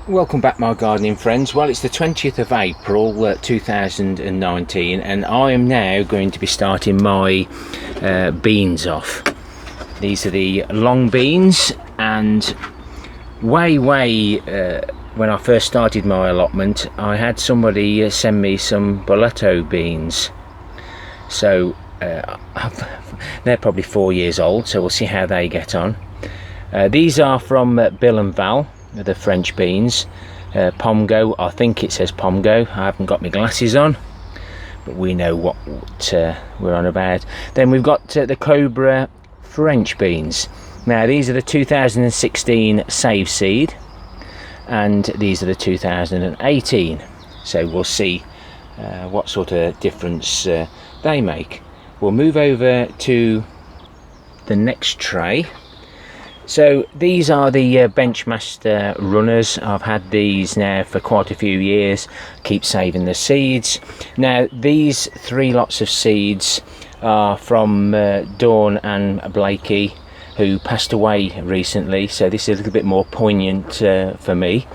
Welcome back, my gardening friends. Well, it's the 20th of April 2019 and I am now going to be starting my beans off. These are the long beans, and way when I first started my allotment I had somebody send me some boletto beans. So they're probably 4 years old, so we'll see how they get on. These are from Bill and Val, the French beans. Pomgo, I think it says Pomgo. I haven't got my glasses on, but we know what we're on about. Then we've got the Cobra French beans. Now these are the 2016 save seed, and these are the 2018. So we'll see what sort of difference they make. We'll move over to the next tray. So these are the Benchmaster runners. I've had these now for quite a few years. Keep saving the seeds. Now these 3 lots of seeds are from Dawn and Blakey, who passed away recently, so this is a little bit more poignant for me.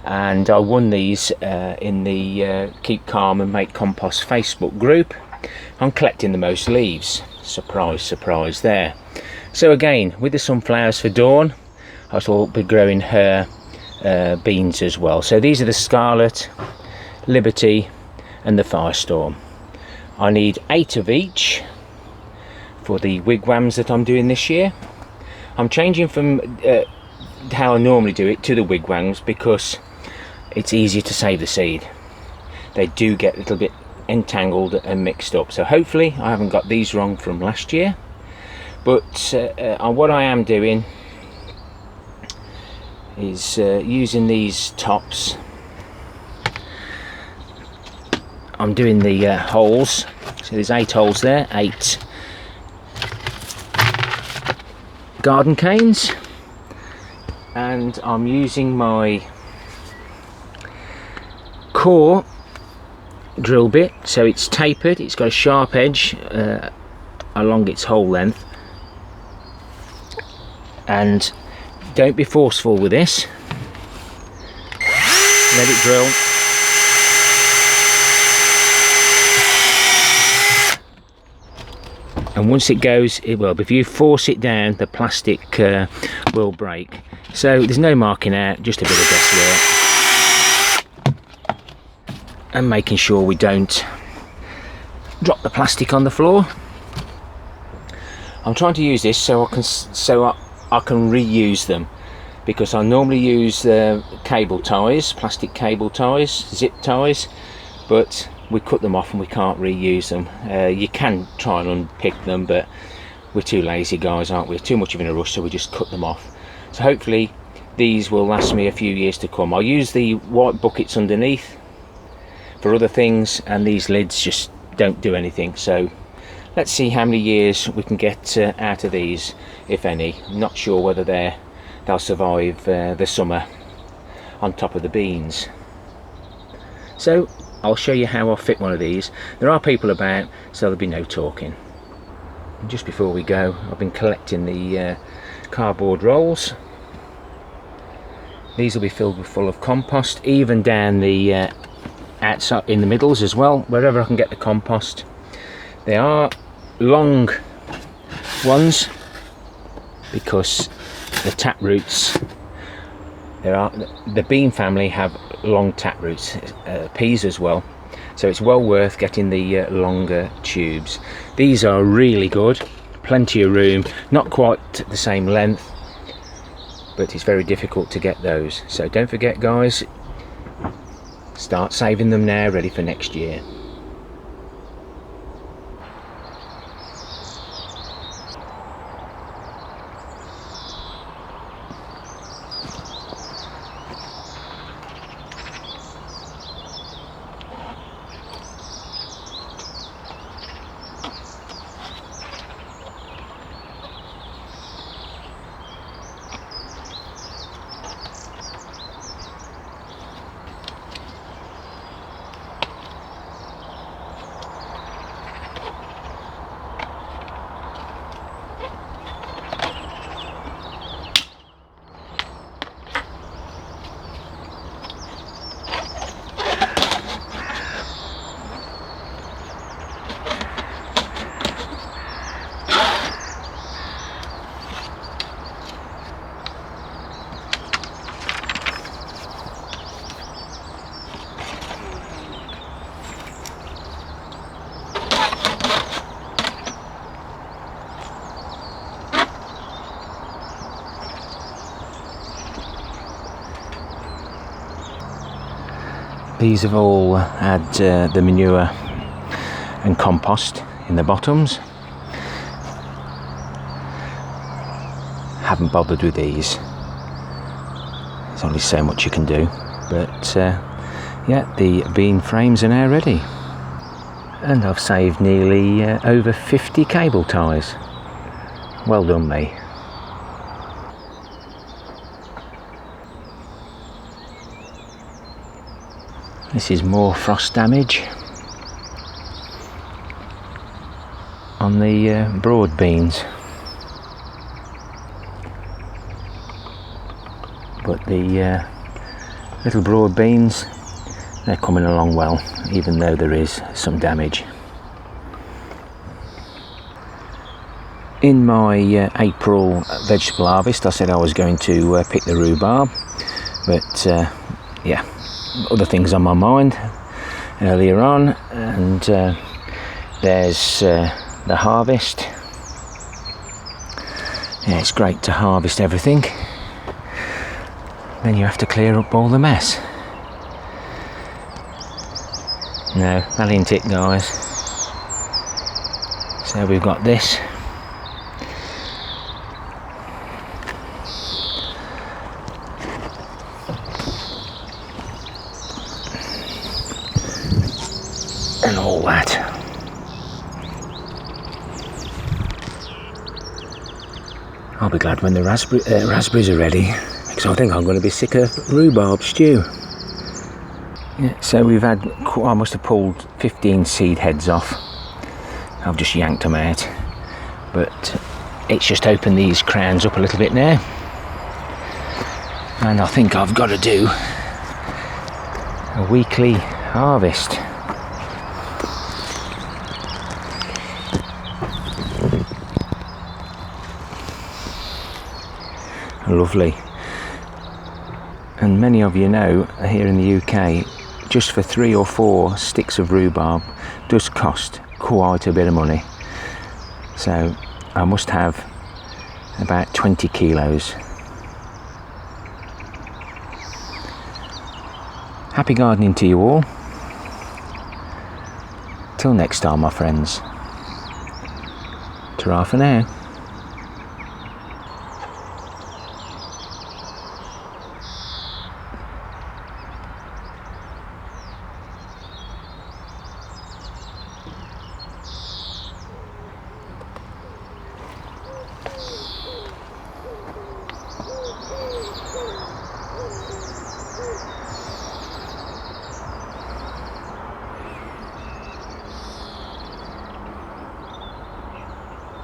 And I won these in the Keep Calm and Make Compost Facebook group. I'm collecting the most leaves. Surprise, surprise there. So again, with the sunflowers for Dawn, I will be growing her beans as well. So these are the Scarlet, Liberty and the Firestorm. I need 8 of each for the wigwams that I'm doing this year. I'm changing from how I normally do it to the wigwams because it's easier to save the seed. They do get a little bit entangled and mixed up. So hopefully I haven't got these wrong from last year. But what I am doing is using these tops. I'm doing the holes. So there's 8 holes there, 8 garden canes, and I'm using my core drill bit. So it's tapered, it's got a sharp edge along its whole length. And don't be forceful with this. Let it drill. And once it goes, it will. But if you force it down, the plastic will break. So there's no marking out, just a bit of guesswork. And making sure we don't drop the plastic on the floor. I'm trying to use this so I can reuse them, because I normally use cable ties, plastic cable ties, zip ties, but we cut them off and we can't reuse them. You can try and unpick them, but we're too lazy guys, aren't we? Too much of in a rush, so we just cut them off. So hopefully these will last me a few years to come. I'll use the white buckets underneath for other things, and these lids just don't do anything. So let's see how many years we can get out of these, if any. I'm not sure whether they'll survive the summer on top of the beans. So I'll show you how I'll fit one of these. There are people about, so there'll be no talking. And just before we go, I've been collecting the cardboard rolls. These will be filled full of compost, even down the outside in the middles as well, wherever I can get the compost. They are long ones because the tap roots, the bean family have long tap roots, peas as well, so it's well worth getting the longer tubes. These are really good, plenty of room, not quite the same length, but it's very difficult to get those. So don't forget guys, start saving them now, ready for next year. These have all had the manure and compost in the bottoms. Haven't bothered with these. There's only so much you can do, but yeah, the bean frames are now ready, and I've saved nearly over 50 cable ties. Well done me. This is more frost damage on the broad beans, but the little broad beans, they're coming along well, even though there is some damage. In my April vegetable harvest, I said I was going to pick the rhubarb, but yeah, other things on my mind earlier on, and there's the harvest. Yeah, it's great to harvest everything, then you have to clear up all the mess. No, that ain't it, guys. So we've got this. And all that. I'll be glad when the raspberries are ready, because I think I'm going to be sick of rhubarb stew. Yeah, so we've had, I must have pulled 15 seed heads off. I've just yanked them out, but it's just opened these crowns up a little bit now, and I think I've got to do a weekly harvest. Lovely. And many of you know, here in the UK, just for 3 or 4 sticks of rhubarb does cost quite a bit of money. So I must have about 20 kilos. Happy gardening to you all. Till next time, my friends. Ta-ra for now.